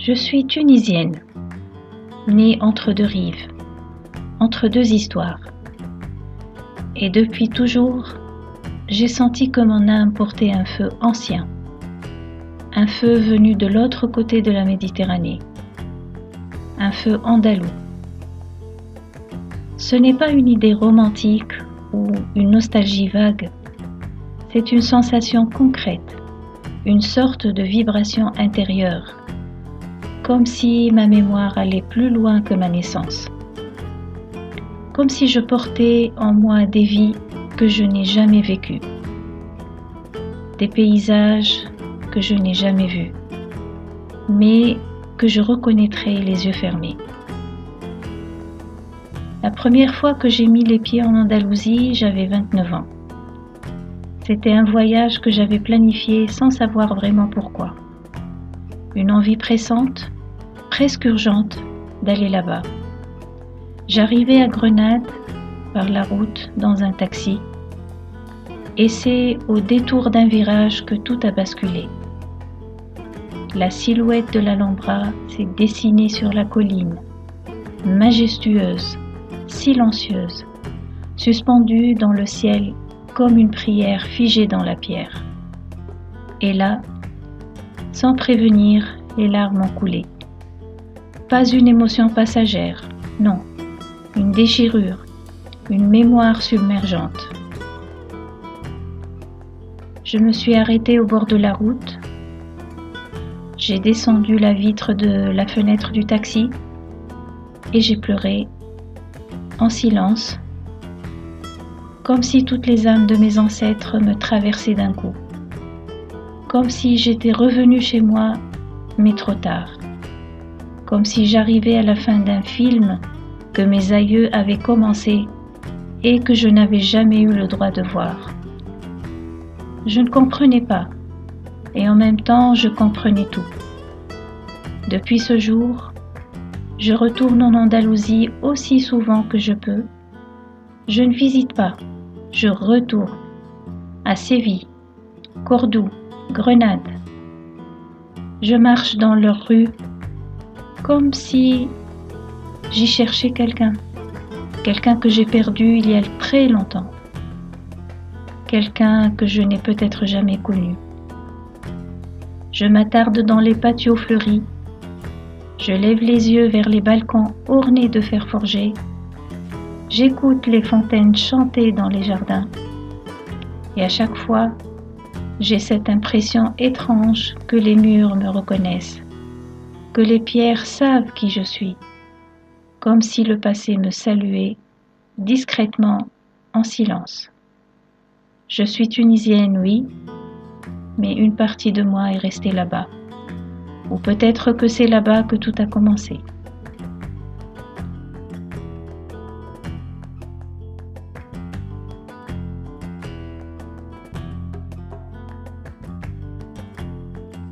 Je suis tunisienne, née entre deux rives, entre deux histoires. Et depuis toujours, j'ai senti que mon âme portait un feu ancien, un feu venu de l'autre côté de la Méditerranée, un feu andalou. Ce n'est pas une idée romantique ou une nostalgie vague, c'est une sensation concrète, une sorte de vibration intérieure, comme si ma mémoire allait plus loin que ma naissance, comme si je portais en moi des vies que je n'ai jamais vécues, des paysages que je n'ai jamais vus, mais que je reconnaîtrai les yeux fermés. La première fois que j'ai mis les pieds en Andalousie, j'avais 29 ans. C'était un voyage que j'avais planifié sans savoir vraiment pourquoi. Une envie pressante, presque urgente, d'aller là-bas. J'arrivais à Grenade par la route dans un taxi et c'est au détour d'un virage que tout a basculé. La silhouette de l'Alhambra s'est dessinée sur la colline, majestueuse, silencieuse, suspendue dans le ciel comme une prière figée dans la pierre. Et là, sans prévenir, les larmes ont coulé. Pas une émotion passagère, non, une déchirure, une mémoire submergente. Je me suis arrêtée au bord de la route. J'ai descendu la vitre de la fenêtre du taxi et j'ai pleuré en silence, comme si toutes les âmes de mes ancêtres me traversaient d'un coup, comme si j'étais revenue chez moi, mais trop tard, comme si j'arrivais à la fin d'un film que mes aïeux avaient commencé et que je n'avais jamais eu le droit de voir. Je ne comprenais pas, et en même temps je comprenais tout. Depuis ce jour, je retourne en Andalousie aussi souvent que je peux. Je ne visite pas, je retourne à Séville, Cordoue, Grenade. Je marche dans leurs rues comme si j'y cherchais quelqu'un que j'ai perdu il y a très longtemps, quelqu'un que je n'ai peut-être jamais connu. Je m'attarde dans les patios fleuris, je lève les yeux vers les balcons ornés de fer forgé, j'écoute les fontaines chanter dans les jardins, et à chaque fois, j'ai cette impression étrange que les murs me reconnaissent, que les pierres savent qui je suis, comme si le passé me saluait discrètement en silence. Je suis tunisienne, oui, mais une partie de moi est restée là-bas. Ou peut-être que c'est là-bas que tout a commencé.